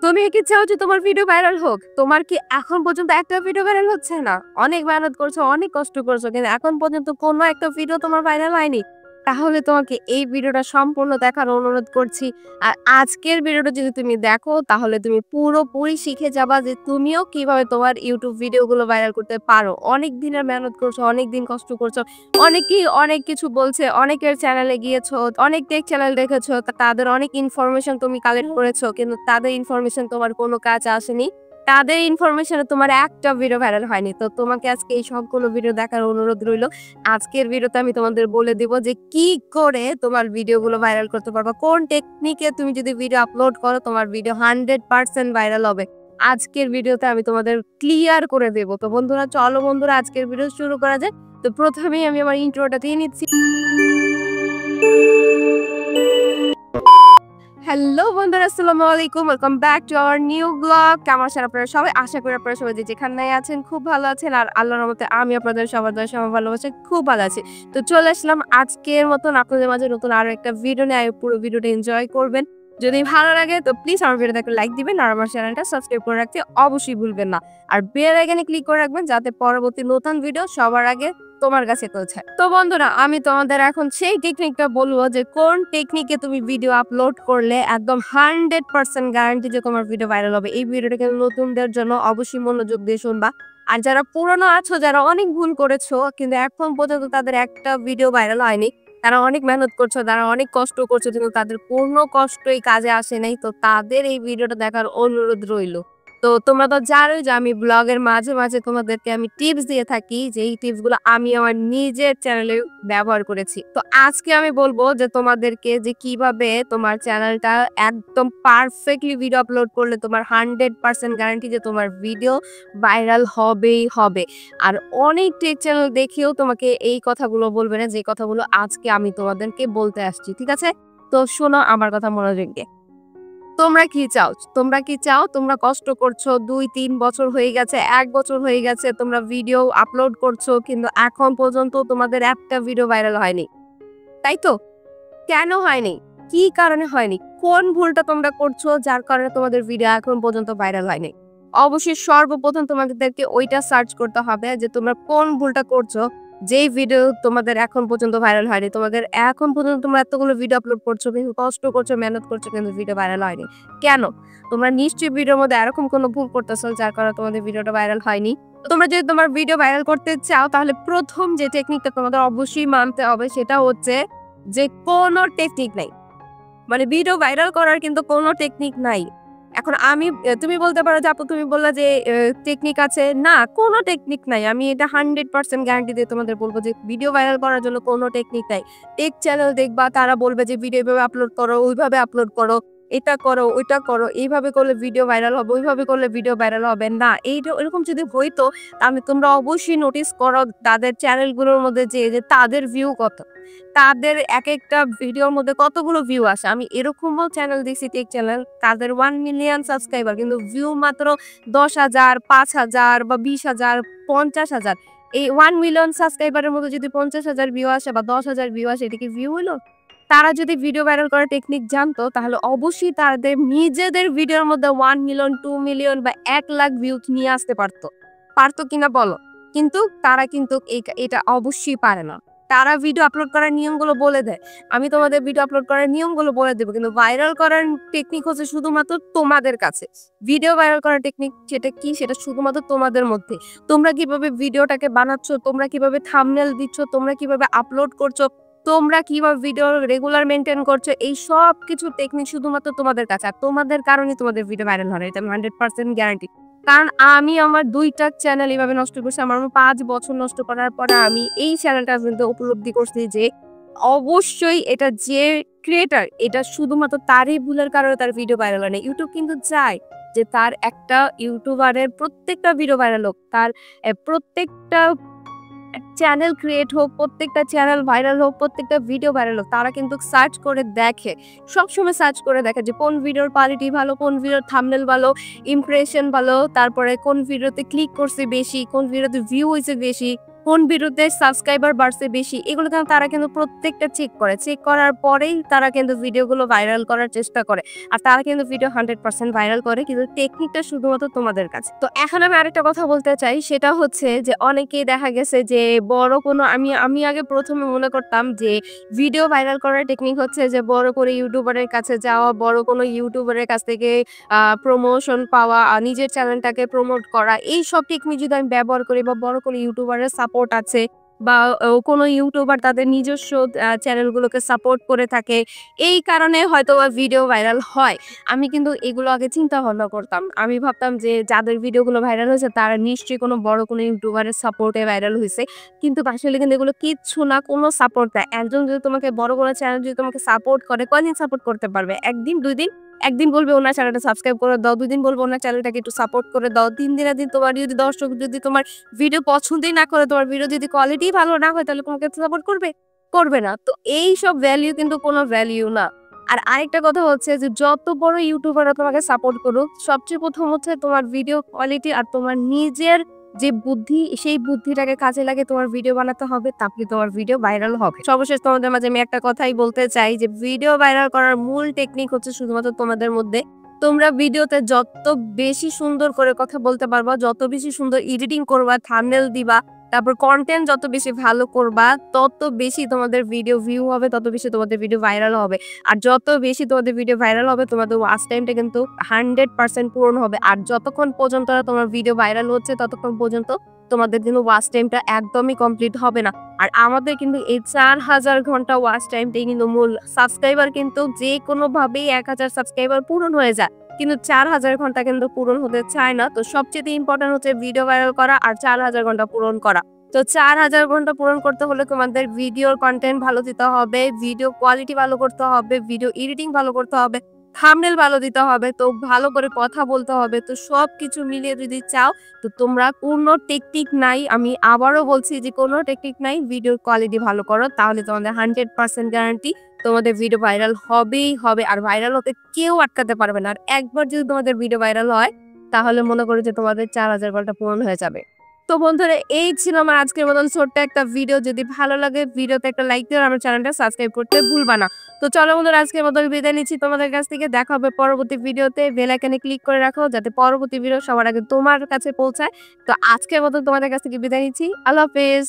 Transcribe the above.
তুমি কি চাও যে তোমার ভিডিও ভাইরাল হোক? তোমার কি এখন পর্যন্ত একটা ভিডিও ভাইরাল হচ্ছে না? অনেক মেহনত করছো, অনেক কষ্ট করছো, কিন্তু এখন পর্যন্ত কোনো একটা ভিডিও তোমার ভাইরাল হয়নি। তাহলে তোমাকে এই ভিডিওটা সম্পূর্ণ দেখার অনুরোধ করছি। আর আজকের ভিডিওটা যদি তুমি দেখো তাহলে তুমি পুরোপুরি শিখে যাবা যে তুমিও কিভাবে তোমার YouTube ভিডিওগুলো ভাইরাল করতে পারো। অনেক দিনের মেহনত করছো, অনেক দিন কষ্ট করছো। অনেকেই অনেক কিছু বলছে, অনেকের চ্যানেলে গিয়েছো, অনেক টেক চ্যানেল দেখেছো, তাদের অনেক ইনফরমেশন তুমি কালেক্ট করেছো, কিন্তু তাদের ইনফরমেশন তোমার কোনো কাজে আসেনি। তাদের ইনফরমেশনে তোমার একটা ভিডিও ভাইরাল হয়নি। তো তোমাকে আজকে এই সবগুলো ভিডিও দেখার অনুরোধ রইলো। আজকের ভিডিওতে আমি তোমাদের বলে দিব যে কি করে তোমার ভিডিওগুলো ভাইরাল করতে পারবা। কোন টেকনিকে তুমি যদি ভিডিও আপলোড করো তোমার ভিডিও 100% ভাইরাল হবে। আজকের ভিডিওতে আমি তোমাদের ক্লিয়ার করে দেব। তো বন্ধুরা চলো বন্ধুরা আজকের ভিডিও শুরু করা যাক। তো প্রথমেই আমি আমার ইন্ট্রোটা দিয়ে নিচ্ছি। হ্যালো বন্ধুরা, আসসালামু আলাইকুম। Welcome back to our new blog. কেমন আছেন আপনারা সবাই? আশা করি আপনারা সবাই যে যেখানে আছেন খুব ভালো আছেন। আর আল্লাহর রহমতে আমি আপনাদের সবার দোয়ায় সবার ভালোবাসায় খুব ভালো আছি। তো চলে আসলাম আজকের মতন আপনাদের মাঝে নতুন আরো একটা ভিডিও নিয়ে। পুরো ভিডিওটা এনজয় করবেন। যদি ভালো লাগে তো প্লিজ আমার ভিডিওতে একটা লাইক দিবেন আর আমার চ্যানেলটা সাবস্ক্রাইব করে রাখতে অবশ্যই ভুলবেন না। আর বেল আইকনে ক্লিক করে রাখবেন যাতে পরবর্তী নতুন ভিডিও সবার আগে তোমার কাছে পৌঁছায়। তো বন্ধুরা আমি তোমাদের এখন সেই টেকনিকটা বলবো যে কোন টেকনিকে তুমি ভিডিও আপলোড করলে একদম 100% গ্যারান্টি যে তোমার ভিডিও ভাইরাল হবে। এই ভিডিওটা কিন্তু নতুনদের জন্য, অবশ্যই মনোযোগ দিয়ে শুনবা। আর যারা পুরনো আছো, যারা অনেক ভুল করেছো কিন্তু এখন পর্যন্ত তাদের একটা ভিডিও ভাইরাল হয়নি, তারা অনেক মেহনত করছো, তারা অনেক কষ্ট করছো, কিন্তু তাদের কোনো কষ্টই কাজে আসে নাই, তো তাদের এই ভিডিওটা দেখার অনুরোধ রইলো। তো তোমরা তো জানোই যে আমি ব্লগের মাঝে মাঝে তোমাদেরকে আমি টিপস দিয়ে থাকি, যে এই টিপসগুলো আমি আমার নিজের চ্যানেলে ব্যবহার করেছি। তো আজকে আমি বলবো যে তোমাদেরকে যে কিভাবে তোমার চ্যানেলটা একদম পারফেক্টলি ভিডিও আপলোড করলে তোমার 100% গ্যারান্টি যে তোমার ভিডিও ভাইরাল হবেই হবে। আর অনেক টেক চ্যানেল দেখেও তোমাকে এই কথাগুলো বলবে না, যে কথাগুলো আজকে আমি তোমাদেরকে বলতে আসছি। ঠিক আছে, তো শোনো আমার কথা মনোযোগ দিয়ে। তোমরা কি চাও? তোমরা কি চাও? তোমরা কষ্ট করছো, ২-৩ বছর হয়ে গেছে, ১ বছর হয়ে গেছে, তোমরা ভিডিও আপলোড করছো, কিন্তু এখন পর্যন্ত তোমাদের একটা ভিডিও ভাইরাল হয়নি। তাই তো? কেন হয়নি? কি কারণে হয়নি? কোন ভুলটা তোমরা করছো যার কারণে তোমাদের ভিডিও এখন পর্যন্ত ভাইরাল হয়নি? অবশ্যই সর্বপ্রথম তোমাদেরকে ওইটা সার্চ করতে হবে যে তোমরা কোন ভুলটা করছো, যেই ভিডিও তোমাদের এখন পর্যন্ত ভাইরাল হয়নি। তোমাদের এখন পর্যন্ত তোমরা এতগুলো ভিডিও আপলোড করছো, কিন্তু কষ্ট করছো, মেহনত করছো, কিন্তু ভিডিও ভাইরাল হয়নি। কেন? তোমরা নিশ্চয়ই ভিডিওর মধ্যে এরকম কোনো ভুল করতেছো যার কারণে তোমাদের ভিডিওটা ভাইরাল হয়নি। তো তোমরা যদি তোমার ভিডিও ভাইরাল করতে চাও তাহলে প্রথম যে টেকনিকটা তোমাদের অবশ্যই মানতে হবে সেটা হচ্ছে যে কোনো টেকনিক নাই। মানে ভিডিও ভাইরাল করার কিন্তু কোনো টেকনিক নাই। এখন তুমি বলতে পারো যে আপু তুমি বললা যে টেকনিক আছে। না, কোনো টেকনিক নাই। আমি এটা 100% গ্যারান্টি দিয়ে তোমাদের বলব যে ভিডিও ভাইরাল করার জন্য কোনো টেকনিক নাই। টেক চ্যানেল দেখবা তারা বলবে যে ভিডিও এভাবে আপলোড করো, ওইভাবে আপলোড করো, এটা করো, ওইটা করো, এইভাবে করলে ভিডিও ভাইরাল হবে, ওইভাবে করলে ভিডিও ভাইরাল হবে না। এরকম যদি হইতো তাহলে তোমরা অবশ্যই নোটিস করো তাদের চ্যানেলগুলোর মধ্যে যে তাদের ভিউ কত। তাদের একেকটা ভিডিওর মধ্যে কতগুলো ভিউ আসে। আমি এরকমও চ্যানেল দেখছি, টেক চ্যানেল, তাদের 1 মিলিয়ন সাবস্ক্রাইবার কিন্তু ভিউ মাত্র ১০,০০০, ৫,০০০ বা ২০,০০০, ৫০,০০০। এই 1 মিলিয়ন সাবস্ক্রাইবারের মধ্যে যদি ৫০,০০০ ভিউ আসে বা ১০,০০০ ভিউ আসে, এটা কি ভিউ হইলো? তারা যদি ভিডিও ভাইরাল করার টেকনিক জানতো তাহলে অবশ্যই তাদের নিজেদের ভিডিওর মধ্যে 1 মিলিয়ন, 2 মিলিয়ন বা ১,০০,০০০ ভিউ নিয়ে আসতে পারতো। পারতো কিনা বলো? কিন্তু তারা কিন্তু এটা অবশ্যই পারে না। তারা ভিডিও আপলোড করার নিয়মগুলো বলে দেয়। আমি তোমাদের ভিডিও আপলোড করার নিয়মগুলো বলে দেব। কিন্তু ভাইরাল করার টেকনিক হচ্ছে শুধুমাত্র তোমাদের কাছে। ভিডিও ভাইরাল করার টেকনিক সেটা কি? সেটা শুধুমাত্র তোমাদের মধ্যে। তোমরা কিভাবে ভিডিওটাকে বানাচ্ছ, তোমরা কিভাবে থাম্বনেল দিচ্ছ, তোমরা কিভাবে আপলোড করছো, তোমরা কিভাবে ভিডিও রেগুলার মেইনটেইন করছো, এই সব কিছু টেকনিক শুধুমাত্র তোমাদের কাছে। আর তোমাদের কারণেই তোমাদের ভিডিও ভাইরাল হয় না। এটা আমি 100% গ্যারান্টি। কারণ আমি আমার ২ টা চ্যানেল এভাবে নষ্ট করছি। আমার ৫ বছর নষ্ট করার পরে আমি এই চ্যানেলটা কিন্তু উপলব্ধি করছি যে অবশ্যই এটা যে ক্রিয়েটর, এটা শুধুমাত্র তারই ভুলের কারণে তার ভিডিও ভাইরাল হয় না। ইউটিউব কিন্তু চায় যে তার একটা ইউটিউবারের প্রত্যেকটা ভিডিও ভাইরাল হোক। তার প্রত্যেকটা চ্যানেল ক্রিয়েট হোক, প্রত্যেকটা চ্যানেল ভাইরাল হোক, প্রত্যেকটা ভিডিও ভাইরাল হোক। তারা কিন্তু সার্চ করে দেখে, সবসময় সার্চ করে দেখে যে কোন ভিডিওর কোয়ালিটি ভালো, কোন ভিডিওর থাম্বনেল ভালো, ইমপ্রেশন ভালো, তারপরে কোন ভিডিওতে ক্লিক করছে বেশি, কোন ভিডিওতে ভিউ হইছে বেশি, কোন ভিডিওতে সাবস্ক্রাইবার বাড়ছে বেশি এগুলো কিন্তু তারা কিন্তু প্রত্যেকটা চেক করে। চেক করার পরেই তারা কিন্তু ভিডিওগুলো ভাইরাল করার চেষ্টা করে। আর তারা কিন্তু ভিডিও 100% ভাইরাল করে, কিন্তু টেকনিকটা শুধুমাত্র তোমাদের কাছে। তো এখন আমি আরেকটা কথা বলতে চাই, সেটা হচ্ছে যে অনেকেই দেখা গেছে যে বড় কোনো আমি আগে ১ম এ মনে করতাম যে ভিডিও ভাইরাল করার টেকনিক হচ্ছে যে বড় করে ইউটিউবারের কাছে যাওয়া, বড় কোনো ইউটিউবারের কাছ থেকে প্রমোশন পাওয়া, নিজের চ্যানেলটাকে প্রমোট করা। এইসব টেকনিক যদি আমি ব্যবহার করি বা বড় কোনো ইউটিউবারের সাপোর্ট আছে বা কোনো ইউটিউবার তাদের নিজস্ব চ্যানেলগুলোকে সাপোর্ট করে থাকে, এই কারণে হয়তোবা ভিডিও ভাইরাল হয়। আমি কিন্তু এগুলো আগে চিন্তা ভাবনা করতাম। আমি ভাবতাম যে যাদের ভিডিওগুলো ভাইরাল হয়েছে তারা নিশ্চয়ই কোনো বড় কোনো ইউটিউবারের সাপোর্টে ভাইরাল হইছে। কিন্তু আসলে কিন্তু এগুলো কিচ্ছু না, কোনো সাপোর্ট না। একজন যদি তোমাকে বড় কোনো চ্যানেল যদি তোমাকে সাপোর্ট করে, কয়দিন সাপোর্ট করতে পারবে? ১ দিন, ২ দিন? একদিন বলবে ওনার চ্যানেলটা সাবস্ক্রাইব করে দাও, ২ দিন বলবে ওনার চ্যানেলটাকে একটু সাপোর্ট করে দাও। ৩ দিনের দিন তোমার যদি দর্শক যদি তোমার ভিডিও পছন্দই না করে, তোমার ভিডিও যদি কোয়ালিটি ভালো না হয়, তাহলে তোমাকে সাপোর্ট করবে? করবে না। তো এইসব ভ্যালু কিন্তু কোনো ভ্যালু না। আর আরেকটা কথা হচ্ছে যে যত বড় ইউটিউবাররা তোমাকে সাপোর্ট করুক, সবচেয়ে ১ম হচ্ছে তোমার ভিডিও কোয়ালিটি আর তোমার নিজের যে বুদ্ধি, সেই বুদ্ধিটাকে কাজে লাগিয়ে তোমার ভিডিও বানাতে হবে, তারপরে তোমার ভিডিও ভাইরাল হবে। সর্বশেষ তোমাদের মাঝে আমি একটা কথাই বলতে চাই যে ভিডিও ভাইরাল করার মূল টেকনিক হচ্ছে শুধুমাত্র তোমাদের মধ্যে। তোমরা ভিডিওতে যত বেশি সুন্দর করে কথা বলতে পারবা, যত বেশি সুন্দর এডিটিং করবা, থাম্বনেল দিবা, তারপর কনটেন্ট যত বেশি ভালো করবা, তত বেশি তোমাদের ভিডিও ভিউ হবে, তত বেশি তোমাদের ভিডিও ভাইরাল হবে। আর যত বেশি তোমাদের ভিডিও ভাইরাল হবে, তোমাদের ওয়াচ টাইমটা কিন্তু 100% পূরণ হবে। আর যতক্ষণ পর্যন্ত না তোমার ভিডিও ভাইরাল হচ্ছে, ততক্ষণ পর্যন্ত তোমাদের কিন্তু ওয়াচ টাইমটা একদমই কমপ্লিট হবে না। আর আমাদের কিন্তু এই ৪,০০০ ঘন্টা ওয়াচ টাইমটাই কিন্তু মূল। সাবস্ক্রাইবার কিন্তু যেকোনোভাবেই ১,০০০ সাবস্ক্রাইবার পূরণ হয়ে যায়। কিন্তু ৪,০০০ ঘন্টা কিন্তু পূরণ হতে চায় না। তো সবচেয়ে ইম্পোর্টেন্ট হচ্ছে ভিডিও ভাইরাল করা আর ৪,০০০ ঘন্টা পূরণ করা। তো ৪,০০০ ঘন্টা পূরণ করতে হলে তোমাদের ভিডিওর কনটেন্ট ভালো দিতে হবে, ভিডিও কোয়ালিটি ভালো করতে হবে, ভিডিও এডিটিং ভালো করতে হবে, থাম্বনেল ভালো দিতে হবে, তো ভালো করে কথা বলতে হবে। তো সবকিছু মিলিয়ে যদি চাও, তো তোমরা কোনো টেকনিক নাই, আমি আবারও বলছি যে কোনো টেকনিক নাই, ভিডিওর কোয়ালিটি ভালো করো, তাহলে তোমাদের 100% গ্যারান্টি তোমাদের ভিডিও ভাইরাল হবেই হবে। আর ভাইরাল হতে কেউ আটকাতে পারবে না। আর একবার যদি তোমাদের ভিডিও ভাইরাল হয়, তাহলে মনে করো যে তোমাদের ৪,০০০ ঘন্টা পূরণ হয়ে যাবে। তো বন্ধুরা, এই ছিল আমার আজকের মতন ছোট্ট একটা ভিডিও। যদি ভালো লাগে ভিডিওতে একটা লাইক দিও, আর আমার চ্যানেলটা সাবস্ক্রাইব করতে ভুলবা না। তো চলো বন্ধুরা, আজকের মতন বিদায় নিচ্ছি তোমাদের কাছ থেকে। দেখা হবে পরবর্তী ভিডিওতে। বেল আইকনে ক্লিক করে রাখো যাতে পরবর্তী ভিডিও সবার আগে তোমার কাছে পৌঁছায়। তো আজকের মতন তোমাদের কাছ থেকে বিদায় নিচ্ছি। আল্লাহ হাফেজ।